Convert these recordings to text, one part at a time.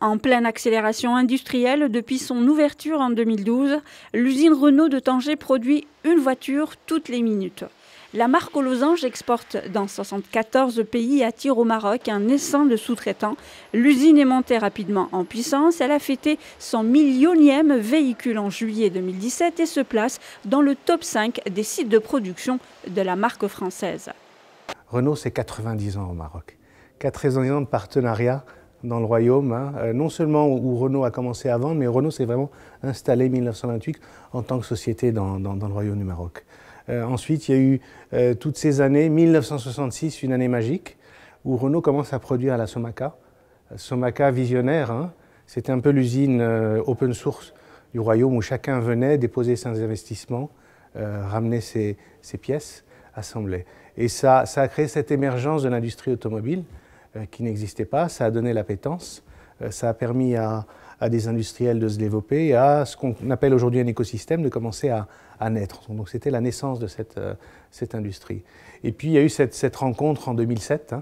En pleine accélération industrielle depuis son ouverture en 2012, l'usine Renault de Tanger produit une voiture toutes les minutes. La marque aux losanges exporte dans 74 pays et attire au Maroc un essaim de sous-traitants. L'usine est montée rapidement en puissance. Elle a fêté son millionième véhicule en juillet 2017 et se place dans le top 5 des sites de production de la marque française. Renault, c'est 90 ans au Maroc. 90 ans de partenariat dans le royaume, non seulement où Renault a commencé à vendre, mais Renault s'est vraiment installé en 1928 en tant que société dans le royaume du Maroc. Ensuite, il y a eu toutes ces années, 1966, une année magique, où Renault commence à produire à la Somaca. Somaca visionnaire, c'était un peu l'usine open source du royaume où chacun venait déposer ses investissements, ramener ses pièces, assembler. Et ça a créé cette émergence de l'industrie automobile qui n'existait pas, ça a donné l'appétence, ça a permis à des industriels de se développer et à ce qu'on appelle aujourd'hui un écosystème de commencer à naître. Donc c'était la naissance de cette industrie. Et puis il y a eu cette rencontre en 2007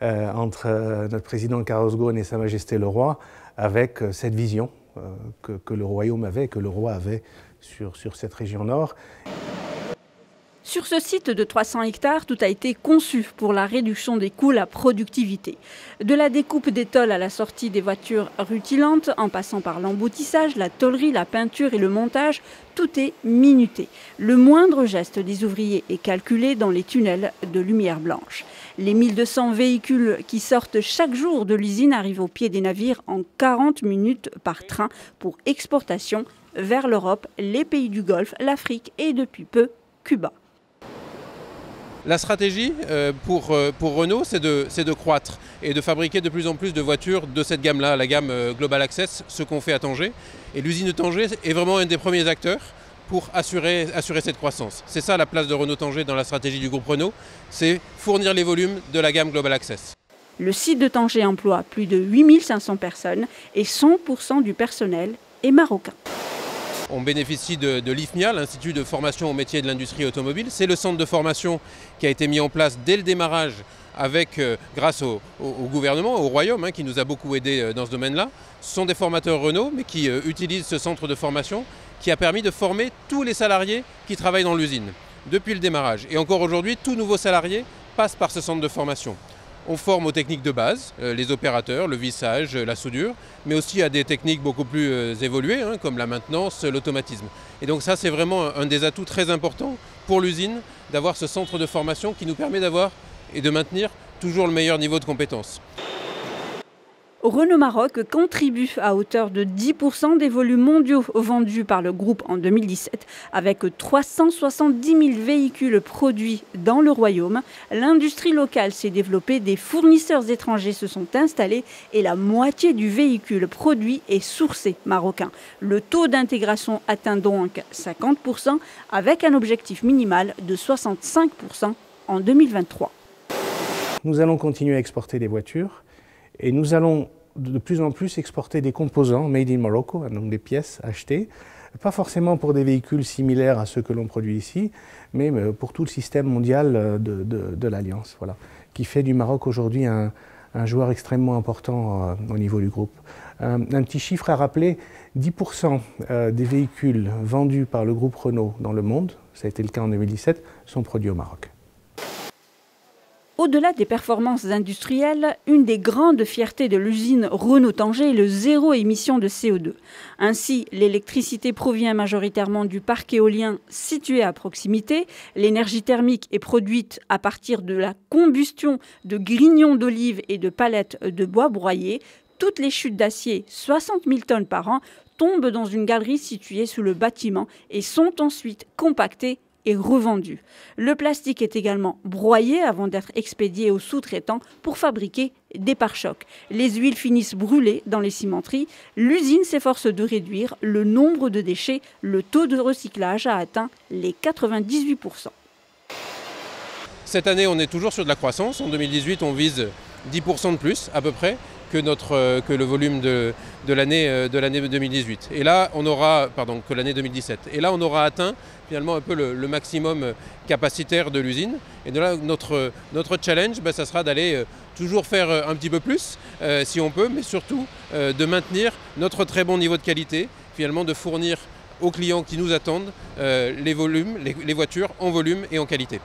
entre notre président Carlos Ghosn et Sa Majesté le Roi avec cette vision que le royaume avait, que le roi avait sur cette région nord. Sur ce site de 300 hectares, tout a été conçu pour la réduction des coûts, la productivité. De la découpe des tôles à la sortie des voitures rutilantes, en passant par l'emboutissage, la tôlerie, la peinture et le montage, tout est minuté. Le moindre geste des ouvriers est calculé dans les tunnels de lumière blanche. Les 1200 véhicules qui sortent chaque jour de l'usine arrivent au pied des navires en 40 minutes par train pour exportation vers l'Europe, les pays du Golfe, l'Afrique et depuis peu, Cuba. La stratégie pour Renault, c'est de croître et de fabriquer de plus en plus de voitures de cette gamme-là, la gamme Global Access, ce qu'on fait à Tanger. Et l'usine de Tanger est vraiment un des premiers acteurs pour assurer cette croissance. C'est ça la place de Renault Tanger dans la stratégie du groupe Renault, c'est fournir les volumes de la gamme Global Access. Le site de Tanger emploie plus de 8500 personnes et 100% du personnel est marocain. On bénéficie de l'IFMIA, l'Institut de formation au métier de l'industrie automobile. C'est le centre de formation qui a été mis en place dès le démarrage grâce au gouvernement, au royaume, qui nous a beaucoup aidés dans ce domaine-là. Ce sont des formateurs Renault, mais qui utilisent ce centre de formation qui a permis de former tous les salariés qui travaillent dans l'usine depuis le démarrage. Et encore aujourd'hui, tout nouveau salarié passe par ce centre de formation. On forme aux techniques de base, les opérateurs, le vissage, la soudure, mais aussi à des techniques beaucoup plus évoluées, comme la maintenance, l'automatisme. Et donc ça, c'est vraiment un des atouts très importants pour l'usine, d'avoir ce centre de formation qui nous permet d'avoir et de maintenir toujours le meilleur niveau de compétences. Renault Maroc contribue à hauteur de 10% des volumes mondiaux vendus par le groupe en 2017. Avec 370 000 véhicules produits dans le royaume, l'industrie locale s'est développée, des fournisseurs étrangers se sont installés et la moitié du véhicule produit est sourcé marocain. Le taux d'intégration atteint donc 50% avec un objectif minimal de 65% en 2023. Nous allons continuer à exporter des voitures. Et nous allons de plus en plus exporter des composants made in Morocco, donc des pièces achetées, pas forcément pour des véhicules similaires à ceux que l'on produit ici, mais pour tout le système mondial de l'Alliance, voilà, qui fait du Maroc aujourd'hui un joueur extrêmement important au niveau du groupe. Un petit chiffre à rappeler, 10% des véhicules vendus par le groupe Renault dans le monde, ça a été le cas en 2017, sont produits au Maroc. Au-delà des performances industrielles, une des grandes fiertés de l'usine Renault Tanger est le zéro émission de CO2. Ainsi, l'électricité provient majoritairement du parc éolien situé à proximité. L'énergie thermique est produite à partir de la combustion de grignons d'olive et de palettes de bois broyés. Toutes les chutes d'acier, 60 000 tonnes par an, tombent dans une galerie située sous le bâtiment et sont ensuite compactées et revendu. Le plastique est également broyé avant d'être expédié aux sous-traitants pour fabriquer des pare-chocs. Les huiles finissent brûlées dans les cimenteries. L'usine s'efforce de réduire le nombre de déchets. Le taux de recyclage a atteint les 98%. Cette année, on est toujours sur de la croissance. En 2018, on vise 10% de plus à peu près. que le volume de l'année 2018. Et là, on aura, que l'année 2017. Et là, on aura atteint finalement un peu le maximum capacitaire de l'usine. Et de là, notre challenge, ça sera d'aller toujours faire un petit peu plus, si on peut, mais surtout de maintenir notre très bon niveau de qualité, finalement de fournir aux clients qui nous attendent les voitures en volume et en qualité.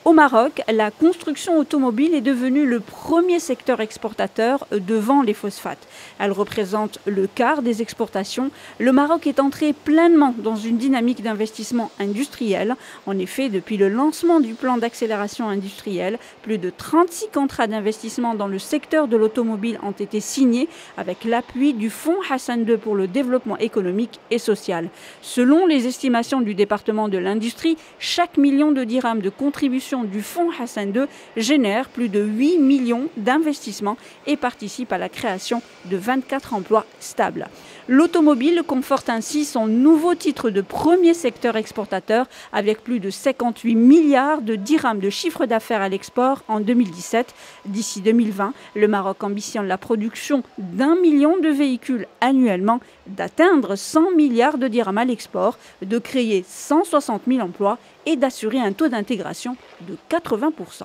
Au Maroc, la construction automobile est devenue le premier secteur exportateur devant les phosphates. Elle représente le quart des exportations. Le Maroc est entré pleinement dans une dynamique d'investissement industriel. En effet, depuis le lancement du plan d'accélération industrielle, plus de 36 contrats d'investissement dans le secteur de l'automobile ont été signés avec l'appui du Fonds Hassan II pour le développement économique et social. Selon les estimations du département de l'industrie, chaque million de dirhams de contribution du Fonds Hassan II génère plus de 8 millions d'investissements et participe à la création de 24 emplois stables. L'automobile conforte ainsi son nouveau titre de premier secteur exportateur avec plus de 58 milliards de dirhams de chiffre d'affaires à l'export en 2017. D'ici 2020, le Maroc ambitionne la production d'1 million de véhicules annuellement, d'atteindre 100 milliards de dirhams à l'export, de créer 160 000 emplois et d'assurer un taux d'intégration de 80%.